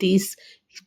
30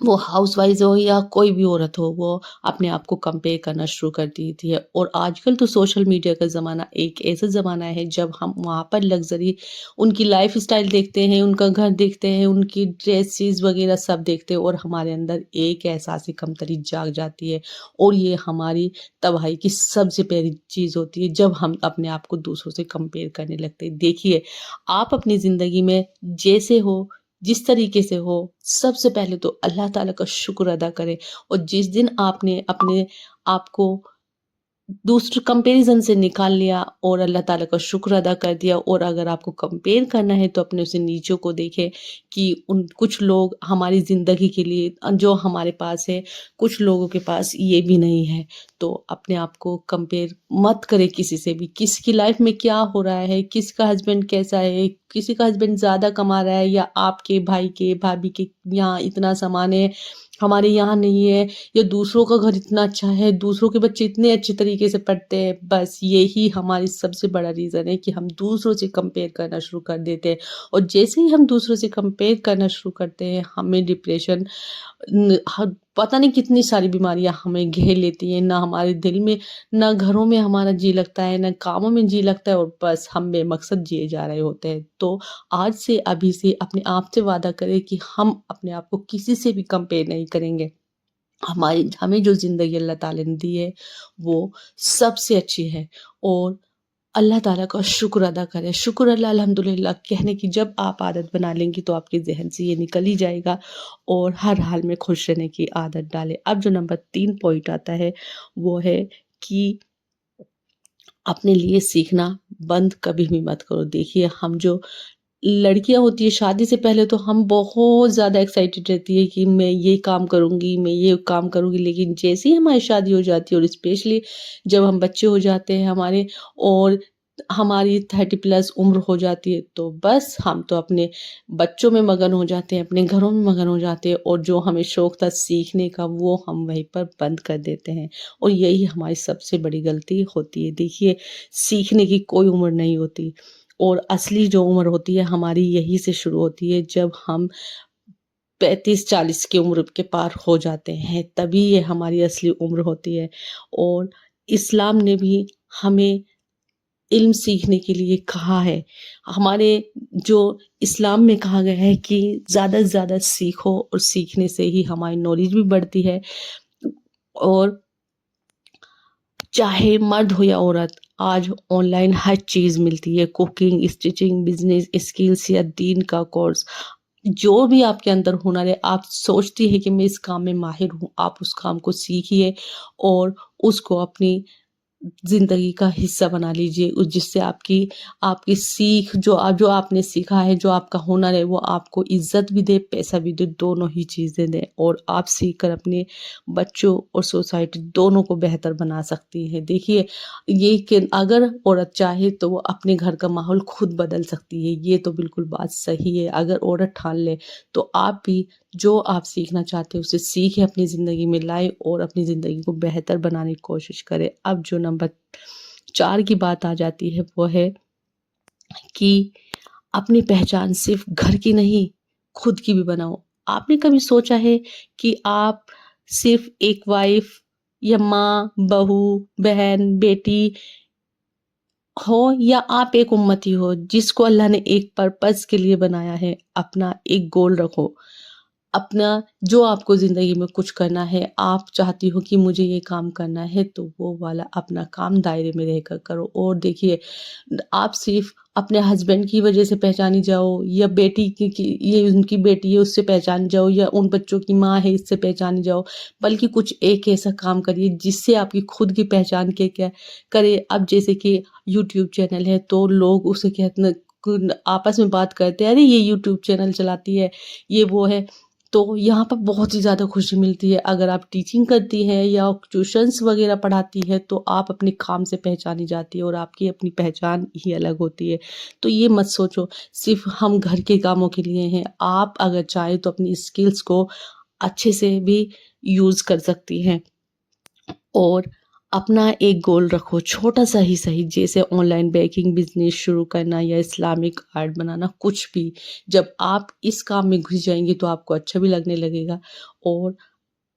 وہ house wise ہو یا کوئی بھی عورت ہو، وہ اپنے آپ کو کمپیئر کرنا شروع کر دیتی ہے۔ اور آج کل تو سوشل میڈیا کا زمانہ ایک ایسا زمانہ ہے جب ہم وہاں پر لگژری ان کی لائف اسٹائل دیکھتے ہیں، ان کا گھر دیکھتے ہیں، ان کی ڈریسز وغیرہ سب دیکھتے ہیں، اور ہمارے اندر ایک احساس کمتری جاگ جاتی ہے، اور یہ ہماری تباہی کی سب سے پہلی چیز ہوتی ہے جب ہم اپنے آپ کو دوسروں سے کمپیئر کرنے لگتے ہیں۔ دیکھیے، آپ اپنی زندگی میں جیسے ہو، جس طریقے سے ہو، سب سے پہلے تو اللہ تعالیٰ کا شکر ادا کریں، اور جس دن آپ نے اپنے آپ کو دوسرے کمپیریزن سے نکال لیا اور اللہ تعالیٰ کا شکر ادا کر دیا، اور اگر آپ کو کمپیئر کرنا ہے تو اپنے سے نیچوں کو دیکھیں کہ ان کچھ لوگ ہماری زندگی کے لیے جو ہمارے پاس ہے، کچھ لوگوں کے پاس یہ بھی نہیں ہے، تو اپنے آپ کو کمپیئر مت کرے کسی سے بھی۔ کس کی لائف میں کیا ہو رہا ہے، کس کا ہسبینڈ کیسا ہے، کسی کا ہسبینڈ زیادہ کما رہا ہے یا آپ کے بھائی کے بھابھی کے یہاں اتنا سامان ہے، ہمارے یہاں نہیں ہے، یا دوسروں کا گھر اتنا اچھا ہے، دوسروں کے بچے اتنے اچھے طریقے سے پڑھتے ہیں، بس یہی ہماری سب سے بڑا ریزن ہے کہ ہم دوسروں سے کمپیئر کرنا شروع کر دیتے ہیں۔ اور جیسے ہی ہم دوسروں سے کمپیئر کرنا شروع کرتے ہیں، ہمیں ڈپریشن، پتہ نہیں کتنی ساری بیماریاں ہمیں گھیر لیتی ہیں، نہ ہمارے دل میں، نہ گھروں میں ہمارا جی لگتا ہے، نہ کاموں میں جی لگتا ہے، اور بس ہم بے مقصد جیے جا رہے ہوتے ہیں۔ تو آج سے، ابھی سے اپنے آپ سے وعدہ کریں کہ ہم اپنے آپ کو کسی سے بھی کمپیئر نہیں کریں گے۔ ہمیں جو زندگی اللہ تعالیٰ نے دی ہے وہ سب سے اچھی ہے، اور اللہ تعالیٰ کا شکر ادا کرے۔ شکر اللہ، الحمدللہ کہنے کی جب آپ عادت بنا لیں گی تو آپ کے ذہن سے یہ نکل ہی جائے گا، اور ہر حال میں خوش رہنے کی عادت ڈالیں۔ اب جو نمبر 3 پوائنٹ آتا ہے وہ ہے کہ اپنے لیے سیکھنا بند کبھی بھی مت کرو۔ دیکھیے، ہم جو لڑکیاں ہوتی ہیں شادی سے پہلے تو ہم بہت زیادہ ایکسائٹیڈ رہتی ہے کہ میں یہ کام کروں گی، میں یہ کام کروں گی، لیکن جیسے ہی ہماری شادی ہو جاتی ہے، اور اسپیشلی جب ہم بچے ہو جاتے ہیں ہمارے، اور ہماری 30+ عمر ہو جاتی ہے، تو بس ہم تو اپنے بچوں میں مگن ہو جاتے ہیں، اپنے گھروں میں مگن ہو جاتے ہیں، اور جو ہمیں شوق تھا سیکھنے کا وہ ہم وہیں پر بند کر دیتے ہیں، اور یہی ہماری سب سے بڑی غلطی ہوتی ہے۔ دیکھیے، سیکھنے کی کوئی عمر نہیں ہوتی، اور اصلی جو عمر ہوتی ہے ہماری یہی سے شروع ہوتی ہے جب ہم 35-40 کی عمر کے پار ہو جاتے ہیں، تبھی یہ ہماری اصلی عمر ہوتی ہے۔ اور اسلام نے بھی ہمیں علم سیکھنے کے لیے کہا ہے، ہمارے جو اسلام میں کہا گیا ہے کہ زیادہ سے زیادہ سیکھو، اور سیکھنے سے ہی ہماری نالج بھی بڑھتی ہے، اور چاہے مرد ہو یا عورت، آج آن لائن ہر چیز ملتی ہے، کوکنگ، اسٹیچنگ، بزنس، اسکلس یا دین کا کورس، جو بھی آپ کے اندر ہنر ہے، آپ سوچتی ہے کہ میں اس کام میں ماہر ہوں، آپ اس کام کو سیکھیے، اور اس کو اپنی زندگی کا حصہ بنا لیجئے، جس سے آپ کی سیکھ جو آپ نے سیکھا ہے، جو آپ کا ہنر ہے، وہ آپ کو عزت بھی دے، پیسہ بھی دے، دونوں ہی چیزیں دے، اور آپ سیکھ کر اپنے بچوں اور سوسائٹی دونوں کو بہتر بنا سکتی ہے۔ دیکھیے، یہ کہ اگر عورت چاہے تو وہ اپنے گھر کا ماحول خود بدل سکتی ہے، یہ تو بالکل بات صحیح ہے۔ اگر عورت ٹھان لے تو آپ بھی جو آپ سیکھنا چاہتے ہیں اسے سیکھیں، اپنی زندگی میں لائیں، اور اپنی زندگی کو بہتر بنانے کی کوشش کریں۔ اب جو نمبر 4 کی بات آ جاتی ہے وہ ہے کہ اپنی پہچان صرف گھر کی نہیں، خود کی بھی بناؤ۔ آپ نے کبھی سوچا ہے کہ آپ صرف ایک وائف یا ماں، بہو، بہن، بیٹی ہو، یا آپ ایک امتی ہو جس کو اللہ نے ایک پرپس کے لیے بنایا ہے؟ اپنا ایک گول رکھو، اپنا جو آپ کو زندگی میں کچھ کرنا ہے، آپ چاہتی ہو کہ مجھے یہ کام کرنا ہے، تو وہ والا اپنا کام دائرے میں رہ کر کرو۔ اور دیکھیے، آپ صرف اپنے ہسبینڈ کی وجہ سے پہچانی جاؤ، یا بیٹی کی یہ ان کی بیٹی ہے اس سے پہچانی جاؤ، یا ان بچوں کی ماں ہے اس سے پہچانی جاؤ، بلکہ کچھ ایک ایسا کام کریے جس سے آپ کی خود کی پہچان کے کیا کرے۔ اب جیسے کہ یوٹیوب چینل ہے تو لوگ اسے کہتے ہیں، آپس میں بات کرتے ہیں، ارے یہ یوٹیوب چینل چلاتی ہے، یہ وہ ہے، تو یہاں پر بہت ہی زیادہ خوشی ملتی ہے۔ اگر آپ ٹیچنگ کرتی ہے یا ٹیوشنس وغیرہ پڑھاتی ہے تو آپ اپنے کام سے پہچانی جاتی ہے، اور آپ کی اپنی پہچان ہی الگ ہوتی ہے۔ تو یہ مت سوچو صرف ہم گھر کے کاموں کے لیے ہیں، آپ اگر چاہیں تو اپنی اسکلس کو اچھے سے بھی یوز کر سکتی ہیں۔ اور اپنا ایک گول رکھو، چھوٹا سا ہی صحیح، جیسے آن لائن بیکنگ بزنس شروع کرنا یا اسلامک آرٹ بنانا، کچھ بھی۔ جب آپ اس کام میں گھس جائیں گے تو آپ کو اچھا بھی لگنے لگے گا، اور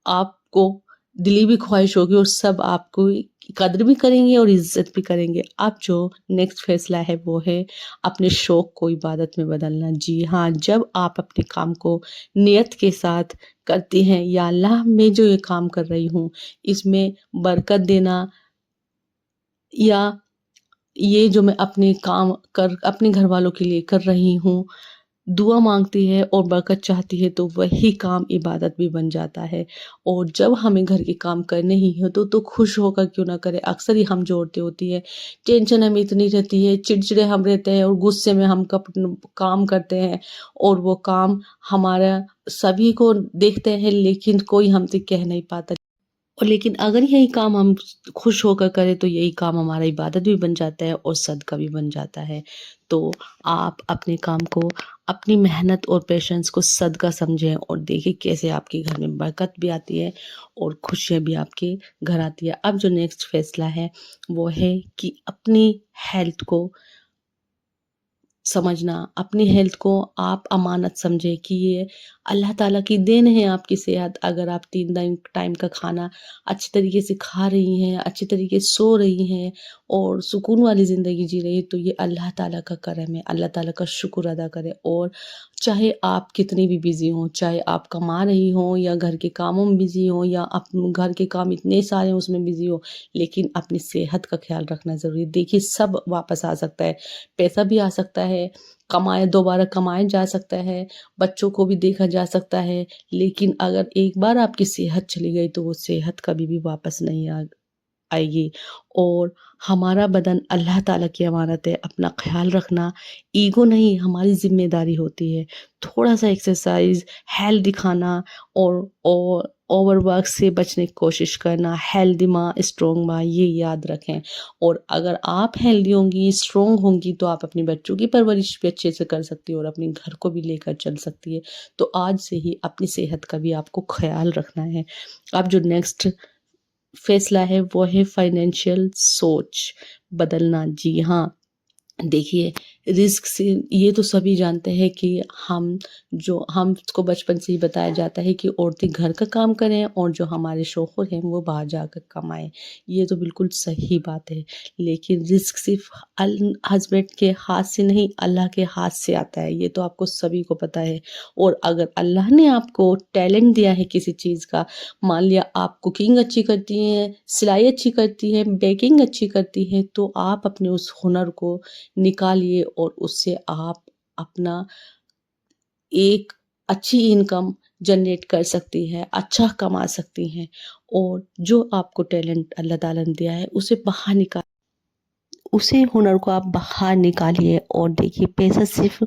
آپ کو دلی بھی خواہش ہوگی، اور سب آپ کو قدر بھی کریں گے اور عزت بھی کریں گے۔ اب جو نیکسٹ فیصلہ ہے وہ ہے اپنے شوق کو عبادت میں بدلنا۔ جی ہاں، جب آپ اپنے کام کو نیت کے ساتھ کرتی ہیں، یا اللہ میں جو یہ کام کر رہی ہوں اس میں برکت دینا، یا یہ جو میں اپنے کام اپنے گھر والوں کے لیے کر رہی ہوں، دعا مانگتی ہے اور برکت چاہتی ہے، تو وہی کام عبادت بھی بن جاتا ہے۔ اور جب ہمیں گھر کے کام کرنے ہی ہو تو خوش ہو کر کیوں نہ کرے۔ اکثر ہی ہم جو عورتیں ہوتی ہے، ٹینشن ہمیں اتنی رہتی ہے، چڑچڑے ہم رہتے ہیں، اور غصے میں ہم کام کرتے ہیں، اور وہ کام ہمارا سبھی کو دیکھتے ہیں لیکن کوئی ہم سے کہہ نہیں پاتا۔ اور لیکن اگر یہی کام ہم خوش ہو کر کریں تو یہی کام ہمارا عبادت بھی بن جاتا ہے اور صدقہ بھی بن جاتا ہے۔ تو آپ اپنے کام کو، اپنی محنت اور پیشنس کو صدقہ سمجھیں، اور دیکھیں کیسے آپ کے گھر میں برکت بھی آتی ہے اور خوشیاں بھی آپ کے گھر آتی ہے۔ اب جو نیکسٹ فیصلہ ہے وہ ہے کہ اپنی ہیلتھ کو سمجھنا، اپنی ہیلتھ کو آپ امانت سمجھے کہ یہ اللہ تعالیٰ کی دین ہے آپ کی صحت۔ اگر آپ 3 ٹائم کا کھانا اچھی طریقے سے کھا رہی ہیں، اچھی طریقے سے سو رہی ہیں اور سکون والی زندگی جی رہی ہیں، تو یہ اللہ تعالیٰ کا کرم ہے۔ اللہ تعالیٰ کا شکر ادا کرے، اور چاہے آپ کتنی بھی بزی ہوں، چاہے آپ کما رہی ہوں یا گھر کے کاموں میں بزی ہوں، یا اپنے گھر کے کام اتنے سارے ہیں اس میں بزی ہو، لیکن اپنی صحت کا خیال رکھنا ضروری ہے۔ دیکھیے سب واپس آ سکتا ہے، پیسہ بھی آ سکتا ہے، دوبارہ کمائے جا سکتا ہے، بچوں کو بھی دیکھا جا سکتا ہے، لیکن اگر ایک بار آپ کی صحت چلی گئی تو وہ صحت کبھی بھی واپس نہیں آئے گی۔ اور ہمارا بدن اللہ تعالیٰ کی امانت ہے، اپنا خیال رکھنا ایگو نہیں، ہماری ذمہ داری ہوتی ہے۔ تھوڑا سا ایکسرسائز، ہیلتھی کھانا، اور اوور ورک سے بچنے کی کوشش کرنا۔ ہیلتھی ماں اسٹرانگ ماں، یہ یاد رکھیں۔ اور اگر آپ ہیلتھی ہوں گی، اسٹرانگ ہوں گی، تو آپ اپنے بچوں کی پرورش بھی اچھے سے کر سکتی ہے اور اپنے گھر کو بھی لے کر چل سکتی ہے۔ تو آج سے ہی اپنی صحت کا بھی آپ کو خیال رکھنا ہے۔ اب جو نیکسٹ فیصلہ ہے وہ ہے فائنینشیل سوچ بدلنا۔ جی ہاں، دیکھیے رزق سے، یہ تو سبھی جانتے ہیں کہ ہم کو بچپن سے ہی بتایا جاتا ہے کہ عورتیں گھر کا کام کریں اور جو ہمارے شوہر ہیں وہ باہر جا کر کمائیں۔ یہ تو بالکل صحیح بات ہے، لیکن رزق صرف ہسبینڈ کے ہاتھ سے نہیں، اللہ کے ہاتھ سے آتا ہے، یہ تو آپ کو سبھی کو پتہ ہے۔ اور اگر اللہ نے آپ کو ٹیلنٹ دیا ہے کسی چیز کا، مان لیا آپ کوکنگ اچھی کرتی ہیں، سلائی اچھی کرتی ہیں، بیکنگ اچھی کرتی ہیں، تو آپ اپنے اس ہنر کو نکالیے اور اس سے آپ اپنا ایک اچھی انکم جنریٹ کر سکتی ہے، اچھا کما سکتی ہیں۔ اور جو آپ کو ٹیلنٹ اللہ تعالیٰ نے دیا ہے اسے ہنر کو آپ باہر نکالیے۔ اور دیکھیے پیسہ صرف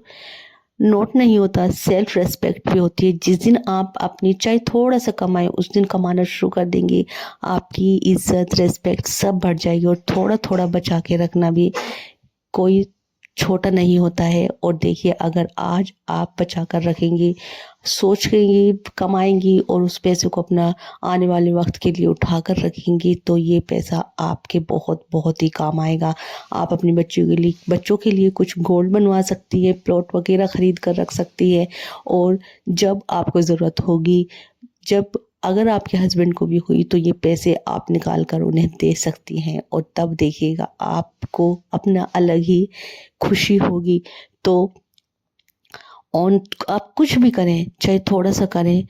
نوٹ نہیں ہوتا، سیلف ریسپیکٹ بھی ہوتی ہے۔ جس دن آپ اپنی چاہے تھوڑا سا کمائیں، اس دن کمانا شروع کر دیں گے، آپ کی عزت، ریسپیکٹ سب بڑھ جائے گی۔ اور تھوڑا تھوڑا بچا کے رکھنا بھی کوئی چھوٹا نہیں ہوتا ہے۔ اور دیکھیے اگر آج آپ بچا کر رکھیں گی، سوچ گی، کمائیں گی، اور اس پیسے کو اپنا آنے والے وقت کے لیے اٹھا کر رکھیں گی، تو یہ پیسہ آپ کے بہت بہت ہی کام آئے گا۔ آپ اپنے بچوں کے لیے کچھ گولڈ بنوا سکتی ہے، پلاٹ وغیرہ خرید کر رکھ سکتی ہے، اور جب آپ کو ضرورت ہوگی، اگر آپ کے ہسبینڈ کو بھی ہوئی، تو یہ پیسے آپ نکال کر انہیں دے سکتی ہیں، اور تب دیکھیے گا آپ کو اپنا الگ ہی خوشی ہوگی۔ تو آپ کچھ بھی کریں، چاہے تھوڑا سا کریں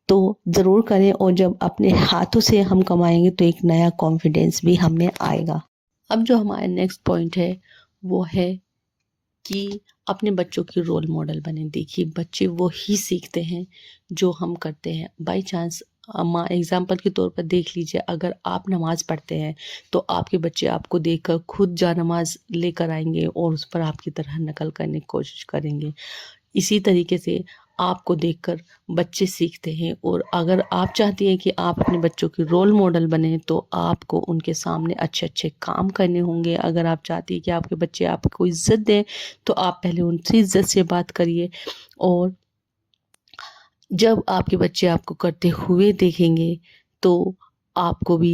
تو ضرور کریں، اور جب اپنے ہاتھوں سے ہم کمائیں گے تو ایک نیا کانفیڈینس بھی ہم میں آئے گا۔ اب جو ہمارا نیکسٹ پوائنٹ ہے وہ ہے کہ اپنے بچوں کی رول ماڈل بنیں۔ دیکھیے بچے وہی سیکھتے ہیں جو ہم کرتے ہیں۔ بائی چانس ایگزامپل کے طور پر دیکھ لیجئے، اگر آپ نماز پڑھتے ہیں تو آپ کے بچے آپ کو دیکھ کر خود جا نماز لے کر آئیں گے اور اس پر آپ کی طرح نقل کرنے کی کوشش کریں گے۔ اسی طریقے سے آپ کو دیکھ کر بچے سیکھتے ہیں، اور اگر آپ چاہتی ہیں کہ آپ اپنے بچوں کی رول ماڈل بنیں تو آپ کو ان کے سامنے اچھے اچھے کام کرنے ہوں گے۔ اگر آپ چاہتی ہیں کہ آپ کے بچے آپ کو عزت دیں تو آپ پہلے ان سے عزت سے بات کریے، اور جب آپ کے بچے آپ کو کرتے ہوئے دیکھیں گے تو آپ کو بھی